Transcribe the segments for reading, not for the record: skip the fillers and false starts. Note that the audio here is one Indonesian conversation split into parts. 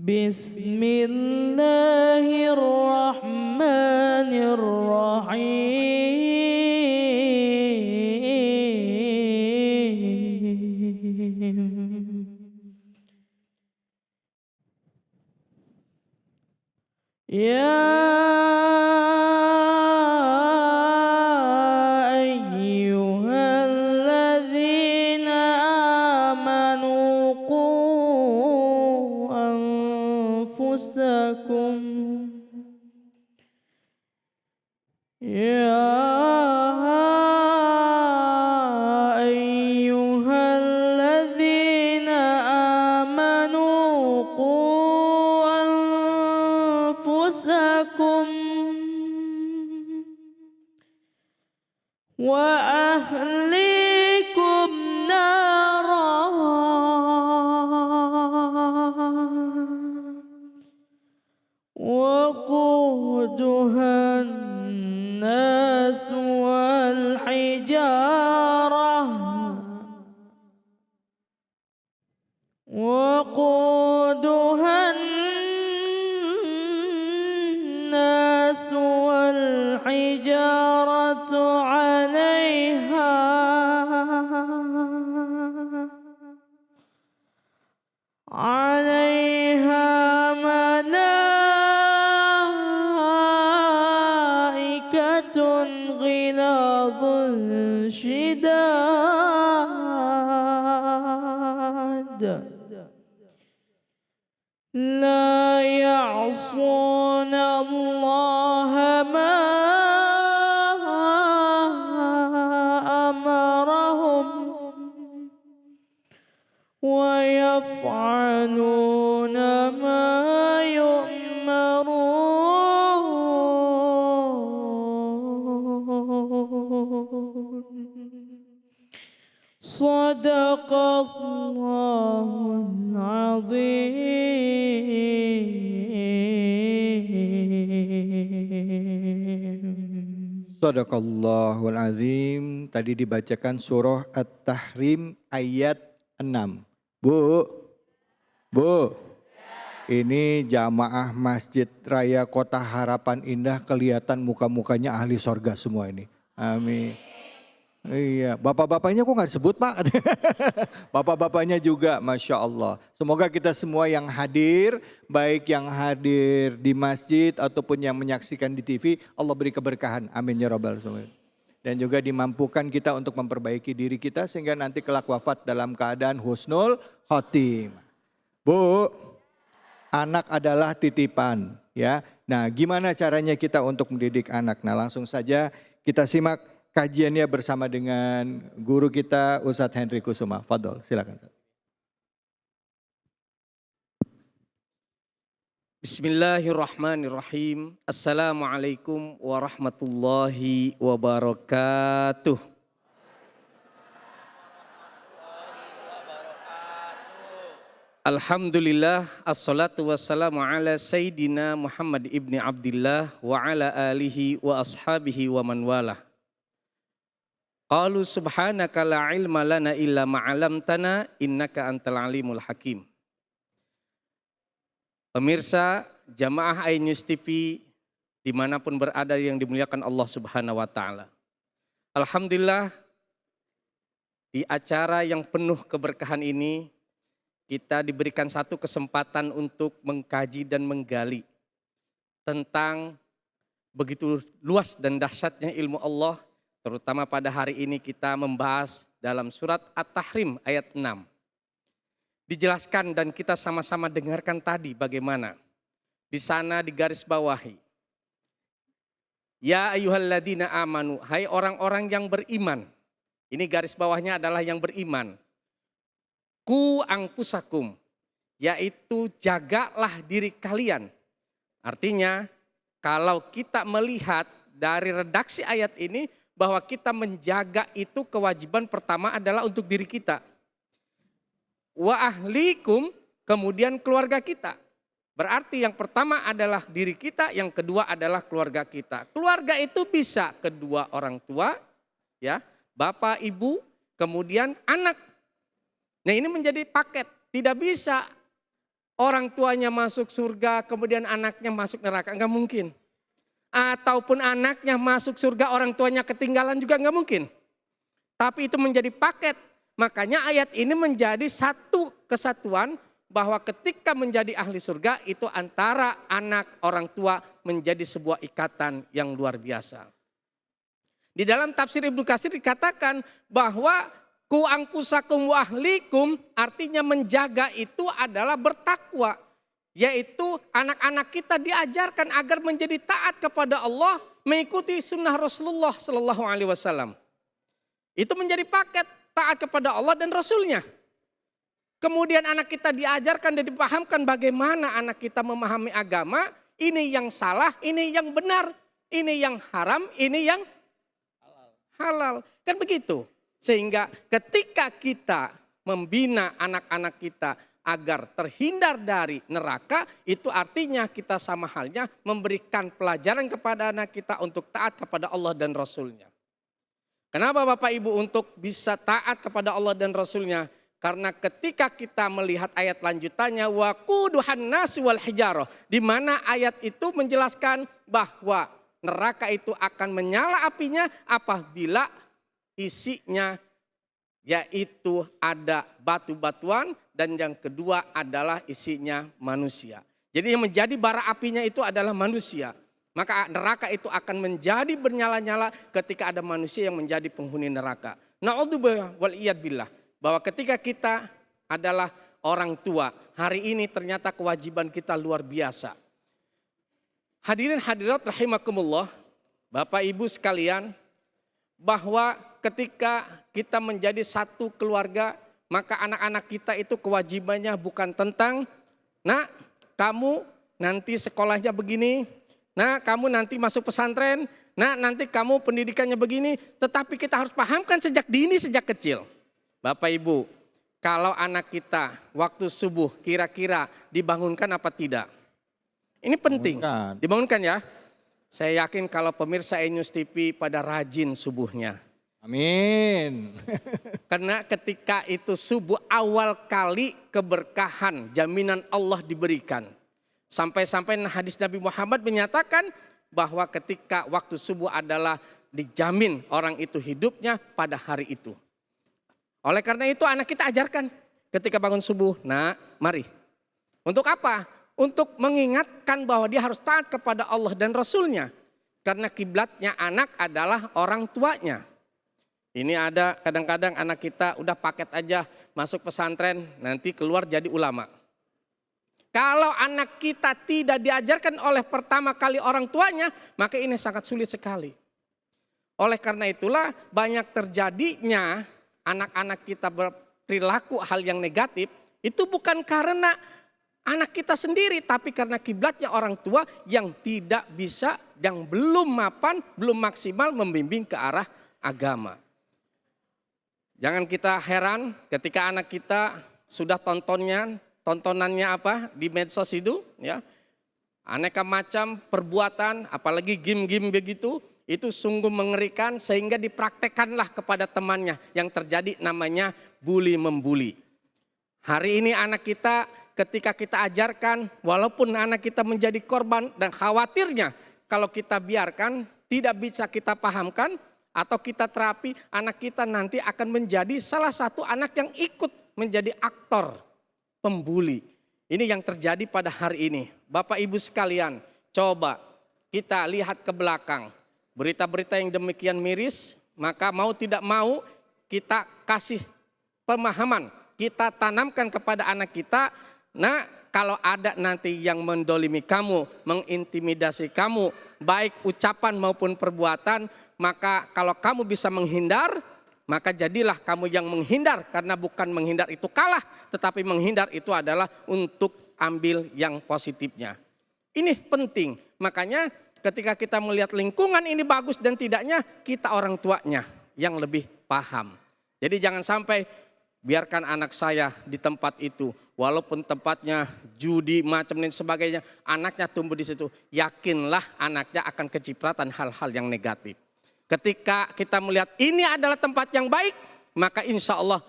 Bismillahirrahmanirrahim. Ya ayyuhalladzina amanu qu anfusakum. Ya ayyuhalladzina amanu qu anfusakum wa ahlikum nara waquduhan nas wal hijarah waquduhan nas wal hijaratu 'alaiha malaikatun ghiladun shidad la ya'suna Allah ma amarahum wa yaf'aluna ma yu'marun. Sadaqallahul azim. Sadaqallahul azim. Tadi dibacakan surah At-Tahrim ayat 6. Bu, ini jamaah Masjid Raya Kota Harapan Indah kelihatan muka-mukanya ahli sorga semua ini. Amin. Iya, bapak-bapaknya kok nggak disebut Pak? Bapak-bapaknya juga, Masya Allah. Semoga kita semua yang hadir, baik yang hadir di masjid ataupun yang menyaksikan di TV, Allah beri keberkahan. Amin ya Rabbal alamin. Dan juga dimampukan kita untuk memperbaiki diri kita sehingga nanti kelak wafat dalam keadaan husnul khotimah. Bu, anak adalah titipan ya. Nah, gimana caranya kita untuk mendidik anak? Nah, langsung saja kita simak kajiannya bersama dengan guru kita Ustadz Henry Kusuma. Fadol, silakan. Bismillahirrahmanirrahim. Assalamualaikum warahmatullahi wabarakatuh. Alhamdulillah, assalatu wassalamu ala Sayyidina Muhammad ibni Abdillah wa ala alihi wa ashabihi wa man walah. Qalu subhanaka la ilma lana illa ma'alamtana innaka antal alimul hakim. Pemirsa jamaah iNews TV dimanapun berada yang dimuliakan Allah Subhanahu wa Ta'ala. Alhamdulillah di acara yang penuh keberkahan ini kita diberikan satu kesempatan untuk mengkaji dan menggali tentang begitu luas dan dahsyatnya ilmu Allah. Terutama pada hari ini kita membahas dalam surat At-Tahrim ayat 6. Dijelaskan dan kita sama-sama dengarkan tadi bagaimana. Di sana digaris bawahi. Ya ayyuhalladzina amanu, hai orang-orang yang beriman. Ini garis bawahnya adalah yang beriman. Ku anfusakum, yaitu jagalah diri kalian. Artinya kalau kita melihat dari redaksi ayat ini bahwa kita menjaga itu kewajiban pertama adalah untuk diri kita. Wa ahlikum, kemudian keluarga kita. Berarti yang pertama adalah diri kita, yang kedua adalah keluarga kita. Keluarga itu bisa kedua orang tua, ya, bapak, ibu, kemudian anak. Nah ini menjadi paket, tidak bisa orang tuanya masuk surga kemudian anaknya masuk neraka? Enggak mungkin. Ataupun anaknya masuk surga orang tuanya ketinggalan juga enggak mungkin. Tapi itu menjadi paket. Makanya ayat ini menjadi satu kesatuan bahwa ketika menjadi ahli surga itu antara anak orang tua menjadi sebuah ikatan yang luar biasa. Di dalam tafsir Ibnu Katsir dikatakan bahwa ku anfusakum wa ahlikum artinya menjaga itu adalah bertakwa. Yaitu anak-anak kita diajarkan agar menjadi taat kepada Allah, mengikuti sunnah Rasulullah Sallallahu Alaihi Wasallam. Itu menjadi paket taat kepada Allah dan Rasulnya. Kemudian anak kita diajarkan dan dipahamkan bagaimana anak kita memahami agama. Ini yang salah, ini yang benar, ini yang haram, ini yang halal. Kan begitu. Sehingga ketika kita membina anak-anak kita agar terhindar dari neraka, itu artinya kita sama halnya memberikan pelajaran kepada anak kita untuk taat kepada Allah dan Rasulnya. Kenapa Bapak Ibu untuk bisa taat kepada Allah dan Rasulnya? Karena ketika kita melihat ayat lanjutannya waquduhan nasi wal hijarah, di mana ayat itu menjelaskan bahwa neraka itu akan menyala apinya apabila isinya yaitu ada batu-batuan dan yang kedua adalah isinya manusia. Jadi yang menjadi bara apinya itu adalah manusia. Maka neraka itu akan menjadi bernyala-nyala ketika ada manusia yang menjadi penghuni neraka. Na'udzubillah wal iyad billah. Bahwa ketika kita adalah orang tua, hari ini ternyata kewajiban kita luar biasa. Hadirin hadirat rahimakumullah, Bapak Ibu sekalian, bahwa ketika kita menjadi satu keluarga, maka anak-anak kita itu kewajibannya bukan tentang, nak kamu nanti sekolahnya begini, nah kamu nanti masuk pesantren, nah nanti kamu pendidikannya begini. Tetapi kita harus pahamkan sejak dini, sejak kecil. Bapak Ibu, kalau anak kita waktu subuh kira-kira dibangunkan apa tidak? Ini penting, dibangunkan ya. Saya yakin kalau pemirsa News TV pada rajin subuhnya. Amin. Karena ketika itu subuh awal kali keberkahan, jaminan Allah diberikan. Sampai-sampai hadis Nabi Muhammad menyatakan bahwa ketika waktu subuh adalah dijamin orang itu hidupnya pada hari itu. Oleh karena itu anak kita ajarkan ketika bangun subuh, nah mari. Untuk apa? Untuk mengingatkan bahwa dia harus taat kepada Allah dan Rasulnya. Karena kiblatnya anak adalah orang tuanya. Ini ada kadang-kadang anak kita udah paket aja masuk pesantren nanti keluar jadi ulama. Kalau anak kita tidak diajarkan oleh pertama kali orang tuanya, maka ini sangat sulit sekali. Oleh karena itulah banyak terjadinya anak-anak kita berperilaku hal yang negatif, itu bukan karena anak kita sendiri, tapi karena kiblatnya orang tua yang tidak bisa, yang belum mapan, belum maksimal membimbing ke arah agama. Jangan kita heran ketika anak kita sudah tontonannya apa di medsos itu ya. Aneka macam perbuatan apalagi game-game begitu itu sungguh mengerikan sehingga dipraktekkanlah kepada temannya yang terjadi namanya bully membuli. Hari ini anak kita ketika kita ajarkan walaupun anak kita menjadi korban dan khawatirnya kalau kita biarkan tidak bisa kita pahamkan atau kita terapi anak kita nanti akan menjadi salah satu anak yang ikut menjadi aktor pembuli. Ini yang terjadi pada hari ini. Bapak Ibu sekalian, coba kita lihat ke belakang. Berita-berita yang demikian miris, maka mau tidak mau kita kasih pemahaman. Kita tanamkan kepada anak kita, nah kalau ada nanti yang mendolimi kamu, mengintimidasi kamu, baik ucapan maupun perbuatan, maka kalau kamu bisa menghindar, maka jadilah kamu yang menghindar. Karena bukan menghindar itu kalah, tetapi menghindar itu adalah untuk ambil yang positifnya. Ini penting, makanya ketika kita melihat lingkungan ini bagus dan tidaknya, kita orang tuanya yang lebih paham. Jadi jangan sampai biarkan anak saya di tempat itu, walaupun tempatnya judi macam dan sebagainya, anaknya tumbuh di situ, yakinlah anaknya akan kecipratan hal-hal yang negatif. Ketika kita melihat ini adalah tempat yang baik, maka insya Allah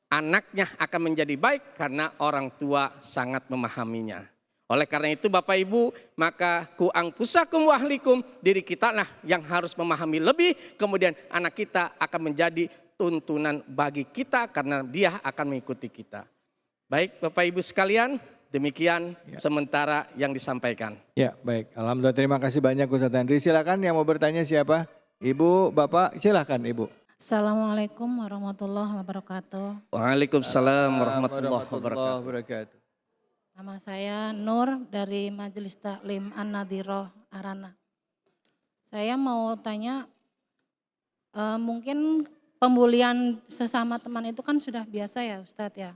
anaknya akan menjadi baik karena orang tua sangat memahaminya. Oleh karena itu Bapak Ibu, maka ku angpusakum wa ahlikum, diri kita lah yang harus memahami lebih, kemudian anak kita akan menjadi tuntunan bagi kita karena dia akan mengikuti kita. Baik Bapak Ibu sekalian, demikian sementara yang disampaikan. Ya baik, alhamdulillah terima kasih banyak Ustadz Andri. Silakan yang mau bertanya siapa? Ibu, Bapak, silakan Ibu. Assalamualaikum warahmatullahi wabarakatuh. Waalaikumsalam warahmatullahi wabarakatuh. Nama saya Nur dari Majelis Taklim An-Nadhiroh Arana. Saya mau tanya, mungkin pembulian sesama teman itu kan sudah biasa ya Ustadz ya.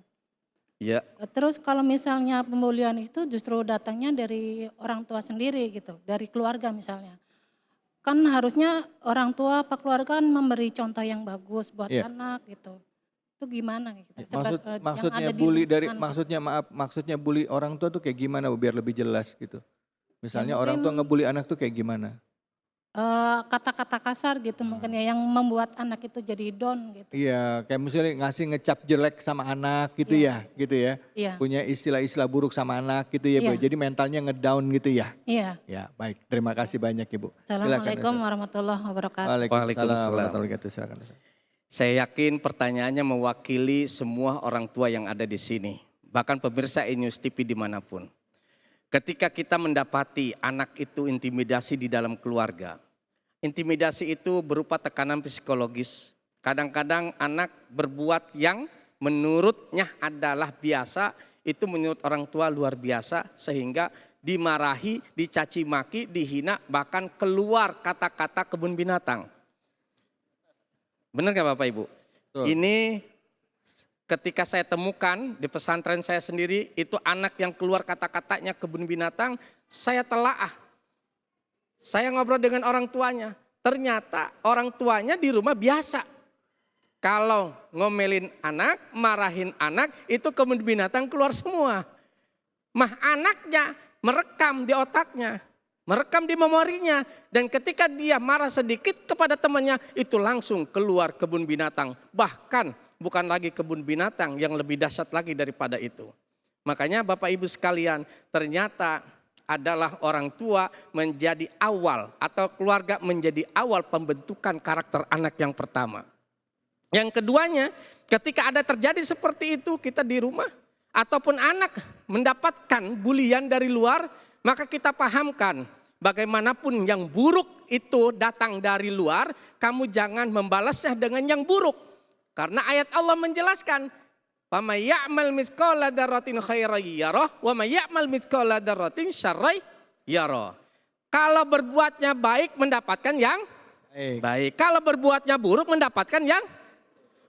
Ya. Terus kalau misalnya pembulian itu justru datangnya dari orang tua sendiri gitu, dari keluarga misalnya. Kan harusnya orang tua apa keluarga kan memberi contoh yang bagus buat anak gitu. Itu gimana gitu? Maksudnya bully dari maksudnya bully orang tua tuh kayak gimana biar lebih jelas gitu. Misalnya orang tua ngebully anak tuh kayak gimana? Kata-kata kasar gitu mungkin ya yang membuat anak itu jadi down gitu. Iya, kayak misalnya ngasih ngecap jelek sama anak gitu ya, gitu ya. Iya. Punya istilah-istilah buruk sama anak gitu ya, Bu. Jadi mentalnya ngedown gitu ya. Iya. Ya, baik. Terima kasih banyak, Ibu. Assalamualaikum warahmatullahi wabarakatuh. Waalaikumsalam warahmatullahi wabarakatuh. Silakan. Saya yakin pertanyaannya mewakili semua orang tua yang ada di sini. Bahkan pemirsa E-News TV dimanapun. Ketika kita mendapati anak itu intimidasi di dalam keluarga. Intimidasi itu berupa tekanan psikologis. Kadang-kadang anak berbuat yang menurutnya adalah biasa. Itu menurut orang tua luar biasa. Sehingga dimarahi, dicaci maki, dihina. Bahkan keluar kata-kata kebun binatang. Benar gak Bapak Ibu? Betul. Ini ketika saya temukan di pesantren saya sendiri, itu anak yang keluar kata-katanya kebun binatang, saya telaah. Saya ngobrol dengan orang tuanya, ternyata orang tuanya di rumah biasa. Kalau ngomelin anak, marahin anak, itu kebun binatang keluar semua. Anaknya merekam di otaknya. Merekam di memorinya, dan ketika dia marah sedikit kepada temannya, itu langsung keluar kebun binatang. Bahkan bukan lagi kebun binatang, yang lebih dahsyat lagi daripada itu. Makanya Bapak Ibu sekalian, ternyata adalah orang tua menjadi awal atau keluarga menjadi awal pembentukan karakter anak yang pertama. Yang keduanya, ketika ada terjadi seperti itu kita di rumah, ataupun anak mendapatkan bulian dari luar, maka kita pahamkan bagaimanapun yang buruk itu datang dari luar, kamu jangan membalasnya dengan yang buruk. Karena ayat Allah menjelaskan, "Faman ya'mal mithqala dzarratin khairan yarah, wa may ya'mal mithqala dzarratin syarran yarah." Kalau berbuatnya baik mendapatkan yang baik. Kalau berbuatnya buruk mendapatkan yang,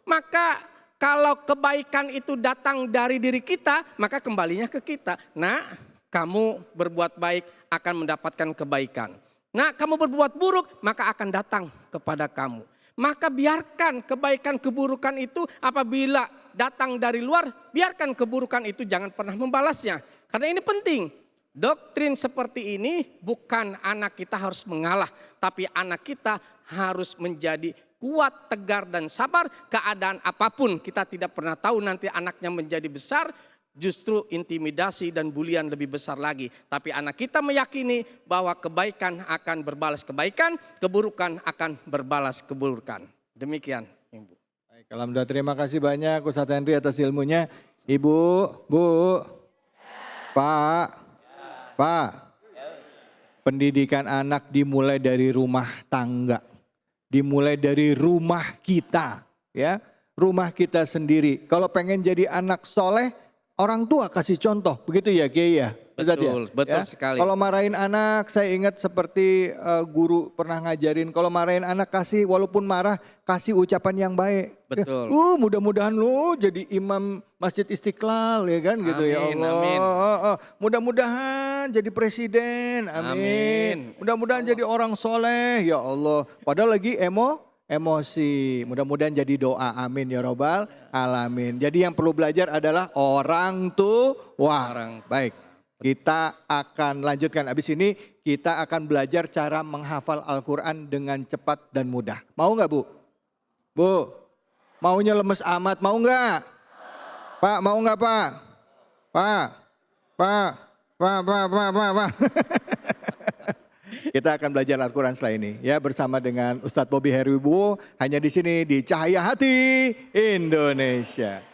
maka kalau kebaikan itu datang dari diri kita, maka kembalinya ke kita. Nah, kamu berbuat baik akan mendapatkan kebaikan. Nah, kamu berbuat buruk maka akan datang kepada kamu. Maka biarkan kebaikan keburukan itu apabila datang dari luar, biarkan keburukan itu jangan pernah membalasnya. Karena ini penting. Doktrin seperti ini bukan anak kita harus mengalah, tapi anak kita harus menjadi kuat, tegar dan sabar. Keadaan apapun kita tidak pernah tahu nanti anaknya menjadi besar. Justru intimidasi dan bulian lebih besar lagi. Tapi anak kita meyakini bahwa kebaikan akan berbalas kebaikan, keburukan akan berbalas keburukan. Demikian Ibu. Baik, alhamdulillah terima kasih banyak Ustadz Henry atas ilmunya. Ibu, Bu, Pak. Pendidikan anak dimulai dari rumah tangga. Dimulai dari rumah kita, ya. Rumah kita sendiri. Kalau pengen jadi anak soleh, orang tua kasih contoh, begitu ya Kiai ya? Betul, betul sekali. Kalau marahin anak, saya ingat seperti guru pernah ngajarin, kalau marahin anak kasih, walaupun marah, kasih ucapan yang baik. Betul. Mudah-mudahan lu jadi imam Masjid Istiqlal ya kan gitu ya Allah. Amin. Mudah-mudahan jadi presiden, amin. Mudah-mudahan jadi orang soleh, ya Allah. Padahal lagi emosi, mudah-mudahan jadi doa, amin ya robbal alamin. Jadi yang perlu belajar adalah orang tua. Baik, kita akan lanjutkan. Abis ini kita akan belajar cara menghafal Al-Quran dengan cepat dan mudah. Mau nggak Bu? Bu, maunya lemes amat, mau nggak? Pak mau nggak Pak? Pak, Pak, Pak. Kita akan belajar Al-Quran setelah ini ya bersama dengan Ustadz Bobby Heriwibowo hanya di sini di Cahaya Hati Indonesia.